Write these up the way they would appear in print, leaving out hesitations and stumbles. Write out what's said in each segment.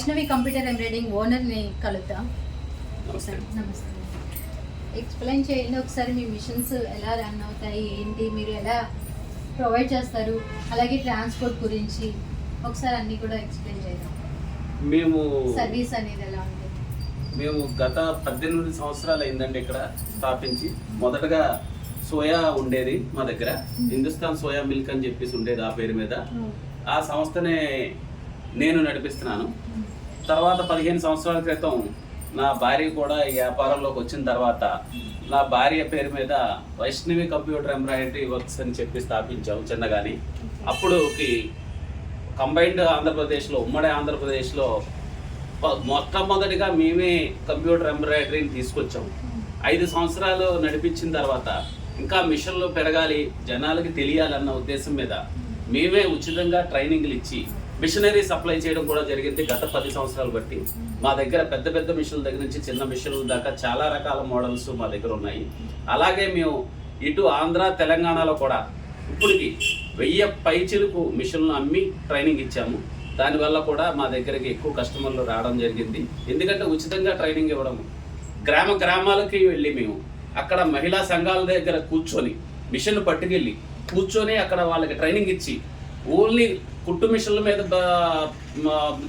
Vaishnavi computer embroidering ఓనర్ని కలుద్దాం. నమస్తే. నమస్తే. ఎక్స్ప్లెయిన్ చేయండి ఒకసారి మీ మిషన్స్ ఎలా రన్ అవుతాయి, ఏంటి, మీరు ఎలా ప్రొవైడ్ చేస్తారు, అలాగే ట్రాన్స్పోర్ట్ గురించి ఒకసారి అన్నీ కూడా ఎక్స్ప్లెయిన్ చేద్దాం. మేము సర్వీస్ అనేది ఎలా ఉంది? మేము గత 18 సంవత్సరాలు అయిందండి ఇక్కడ స్థాపించి. మొదటగా సోయా ఉండేది మా దగ్గర, హిందుస్థాన్ సోయా మిల్క్ అని చెప్పేసి ఉండేది ఆ పేరు మీద. ఆ సంస్థనే నేను నడిపిస్తున్నాను. తర్వాత 15 సంవత్సరాల క్రితం నా భార్య కూడా ఈ వ్యాపారంలోకి వచ్చిన తర్వాత నా భార్య పేరు మీద వైష్ణవి కంప్యూటర్ ఎంబ్రాయిడరీ వర్క్స్ అని చెప్పి స్థాపించాము చిన్నగాని. అప్పుడు కంబైన్డ్ ఆంధ్రప్రదేశ్లో, ఉమ్మడి ఆంధ్రప్రదేశ్లో మొట్టమొదటిగా మేమే కంప్యూటర్ ఎంబ్రాయిడరీని తీసుకొచ్చాము. 5 సంవత్సరాలు నడిపించిన తర్వాత ఇంకా మిషన్లు పెరగాలి, జనాలకి తెలియాలన్న ఉద్దేశం మీద మేమే ఉచితంగా ట్రైనింగ్లు ఇచ్చి మిషనరీ సప్లై చేయడం కూడా జరిగింది. గత 10 సంవత్సరాలు బట్టి మా దగ్గర పెద్ద పెద్ద మిషన్ల దగ్గర నుంచి చిన్న మిషన్ల దాకా చాలా రకాల మోడల్స్ మా దగ్గర ఉన్నాయి. అలాగే మేము ఇటు ఆంధ్ర తెలంగాణలో కూడా ఇప్పటికి 1000 పైచిలుకు మిషన్లు అమ్మి ట్రైనింగ్ ఇచ్చాము. దానివల్ల కూడా మా దగ్గరికి ఎక్కువ కస్టమర్లు రావడం జరిగింది. ఎందుకంటే ఉచితంగా ట్రైనింగ్ ఇవ్వడం, గ్రామాలకి వెళ్ళి మేము అక్కడ మహిళా సంఘాల దగ్గర కూర్చొని మిషన్ పట్టుకెళ్ళి కూర్చొని అక్కడ వాళ్ళకి ట్రైనింగ్ ఇచ్చి ఓన్లీ కుట్టు మిషన్ల మీద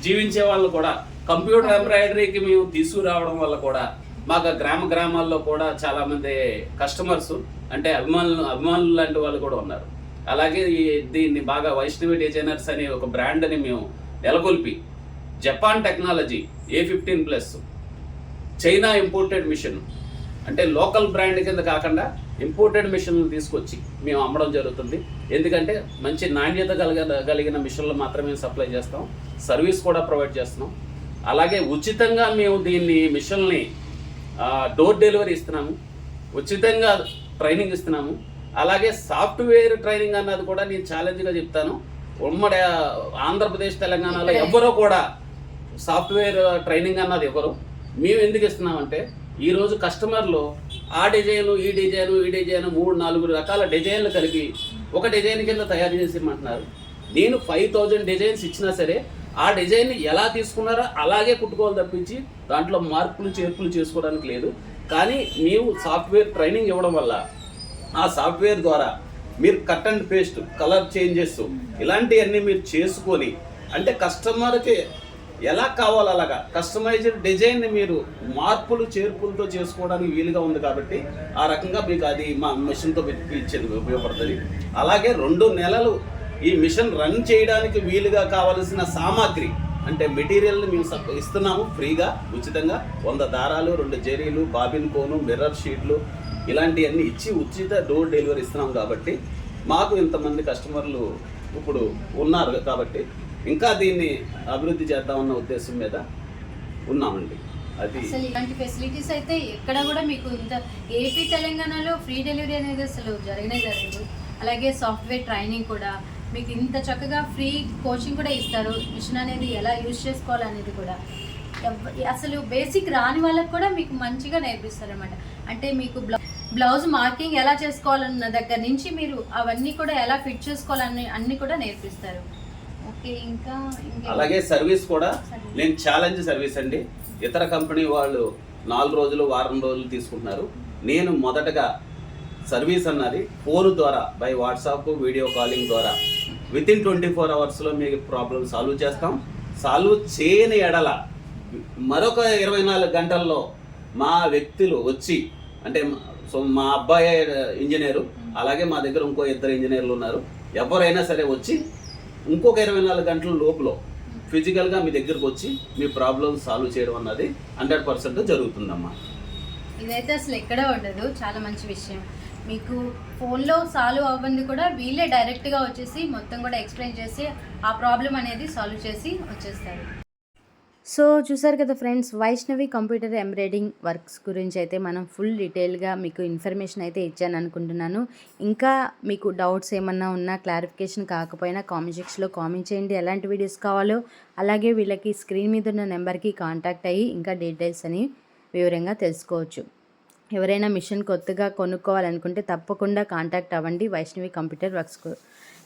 జీవించే వాళ్ళు కూడా కంప్యూటర్ ఎంబ్రాయిడరీకి మేము తీసుకురావడం వల్ల కూడా మాకు గ్రామాల్లో కూడా చాలామంది కస్టమర్స్ అంటే అభిమానులు లాంటి వాళ్ళు కూడా ఉన్నారు. అలాగే దీన్ని బాగా వైష్ణవి డిజైనర్స్ అనే ఒక బ్రాండ్ని మేము నెలకొల్పి Japan technology A15+ China imported machine అంటే లోకల్ బ్రాండ్ కింద కాకుండా ఇంపోర్టెడ్ మిషన్లు తీసుకొచ్చి మేము అమ్మడం జరుగుతుంది. ఎందుకంటే మంచి నాణ్యత కలిగిన మిషన్లు మాత్రమే సప్లై చేస్తాం, సర్వీస్ కూడా ప్రొవైడ్ చేస్తున్నాం. అలాగే ఉచితంగా మేము దీన్ని మిషన్ని డోర్ డెలివరీ ఇస్తున్నాము, ఉచితంగా ట్రైనింగ్ ఇస్తున్నాము. అలాగే సాఫ్ట్వేర్ ట్రైనింగ్ అన్నది కూడా నేను ఛాలెంజ్గా చెప్తాను. ఉమ్మడి ఆంధ్రప్రదేశ్ తెలంగాణలో ఎవరో కూడా సాఫ్ట్వేర్ ట్రైనింగ్ అన్నది ఎవరు. మేము ఎందుకు ఇస్తున్నామంటే ఈరోజు కస్టమర్లు ఆ డిజైను ఈ డిజైను 3-4 రకాల డిజైన్లు కలిపి ఒక డిజైన్ కింద తయారు చేసి ఇమ్మంటున్నారు. నేను 5000 డిజైన్స్ ఇచ్చినా సరే ఆ డిజైన్ని ఎలా తీసుకున్నారో అలాగే కుట్టుకోవాలి తప్పించి దాంట్లో మార్పులు చేర్పులు చేసుకోవడానికి లేదు. కానీ ನೀವು సాఫ్ట్వేర్ ట్రైనింగ్ ఇవ్వడం వల్ల ఆ సాఫ్ట్వేర్ ద్వారా మీరు cut and paste, colour changes ఇలాంటివన్నీ మీరు చేసుకొని అంటే కస్టమర్కి ఎలా కావాలో అలాగా కస్టమైజ్డ్ డిజైన్ని మీరు మార్పులు చేర్పులతో చేసుకోవడానికి వీలుగా ఉంది. కాబట్టి ఆ రకంగా మీకు అది మా మిషన్తో ఇచ్చేది ఉపయోగపడుతుంది. అలాగే 2 నెలలు ఈ మిషన్ రన్ చేయడానికి వీలుగా కావలసిన సామాగ్రి అంటే మెటీరియల్ని మేము ఇస్తున్నాము ఫ్రీగా, ఉచితంగా. 100 దారాలు, 2 జరీలు, బాబిన్ కోను, మిర్రర్ షీట్లు ఇలాంటివన్నీ ఇచ్చి ఉచిత డోర్ డెలివరీ ఇస్తున్నాం. కాబట్టి మాకు ఇంతమంది కస్టమర్లు ఇప్పుడు ఉన్నారు కాబట్టి ఇంకా దీన్ని అభివృద్ధి చేద్దామన్న ఉద్దేశం మీద ఉన్నామండి. అది అసలు ఇలాంటి ఫెసిలిటీస్ అయితే ఎక్కడ కూడా మీకు ఇంత ఏపీ తెలంగాణలో ఫ్రీ డెలివరీ అనేది అసలు జరగదు. అలాగే సాఫ్ట్వేర్ ట్రైనింగ్ కూడా మీకు ఇంత చక్కగా ఫ్రీ కోచింగ్ కూడా ఇస్తారు. మిషన్ అనేది ఎలా యూజ్ చేసుకోవాలనేది కూడా అసలు బేసిక్ రాని వాళ్ళకి కూడా మీకు మంచిగా నేర్పిస్తారు అనమాట. అంటే మీకు బ్లౌజ్ మార్కింగ్ ఎలా చేసుకోవాలన్న దగ్గర నుంచి మీరు అవన్నీ కూడా ఎలా ఫిట్ చేసుకోవాలని అన్నీ కూడా నేర్పిస్తారు. ఇంకా అలాగే సర్వీస్ కూడా నేను ఛాలెంజ్ సర్వీస్ అండి. ఇతర కంపెనీ వాళ్ళు 4 రోజులు, వారం రోజులు తీసుకుంటున్నారు. నేను మొదటగా సర్వీస్ అన్నది ఫోన్ ద్వారా బై వాట్సాప్ వీడియో కాలింగ్ ద్వారా వితిన్ 24 అవర్స్లో మీకు ప్రాబ్లమ్ సాల్వ్ చేస్తాం. సాల్వ్ చేయని ఎడల మరొక 24 గంటల్లో మా వ్యక్తులు వచ్చి అంటే మా అబ్బాయి ఇంజనీరు, అలాగే మా దగ్గర ఇంకో 2 ఇంజనీర్లు ఉన్నారు. ఎవరైనా సరే వచ్చి ఇంకొక 24 గంటల లోపల ఫిజికల్గా మీ దగ్గరకు వచ్చి మీ ప్రాబ్లమ్ సాల్వ్ చేయడం అన్నది 100% జరుగుతుందమ్మా. ఇదైతే అసలు ఎక్కడ ఉండదు. చాలా మంచి విషయం. మీకు ఫోన్లో సాల్వ్ అవ్వంది కూడా వీళ్ళే డైరెక్ట్గా వచ్చేసి మొత్తం కూడా ఎక్స్ప్లెయిన్ చేసి ఆ ప్రాబ్లం అనేది సాల్వ్ చేసి వచ్చేస్తారు. సో చూసారు కదా friends, Vaishnavi computer embroidering works గురించి అయితే మనం ఫుల్ డీటెయిల్గా మీకు ఇన్ఫర్మేషన్ అయితే ఇచ్చాను అనుకుంటున్నాను. ఇంకా మీకు డౌట్స్ ఏమన్నా ఉన్నా, క్లారిఫికేషన్ కాకపోయినా కామెంట్ సెక్షన్లో కామెంట్ చేయండి. ఎలాంటి వీడియోస్ కావాలో అలాగే వీళ్ళకి స్క్రీన్ మీద ఉన్న నెంబర్కి కాంటాక్ట్ అయ్యి ఇంకా డీటెయిల్స్ అని వివరంగా తెలుసుకోవచ్చు. ఎవరైనా మిషన్ కొత్తగా కొనుక్కోవాలనుకుంటే తప్పకుండా కాంటాక్ట్ అవ్వండి వైష్ణవి కంప్యూటర్ వర్క్స్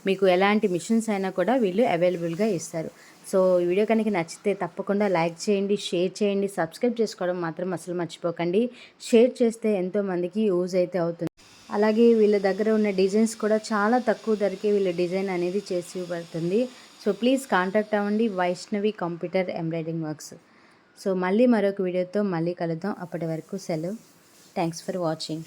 మీకు ఎలాంటి మిషన్స్ అయినా కూడా వీళ్ళు అవైలబుల్గా ఇస్తారు. సో ఈ వీడియో కనుక నచ్చితే తప్పకుండా లైక్ చేయండి, షేర్ చేయండి, సబ్స్క్రైబ్ చేసుకోవడం మాత్రం అసలు మర్చిపోకండి. షేర్ చేస్తే ఎంతోమందికి యూజ్ అయితే అవుతుంది. అలాగే వీళ్ళ దగ్గర ఉన్న డిజైన్స్ కూడా చాలా తక్కువ ధరకే వీళ్ళ డిజైన్ అనేది చేసి ఇవ్వబడుతుంది. సో ప్లీజ్ కాంటాక్ట్ అవ్వండి Vaishnavi computer embroidering works. So మళ్ళీ మరొక వీడియోతో మళ్ళీ కలుద్దాం. అప్పటి వరకు సెలవు. Thanks for watching.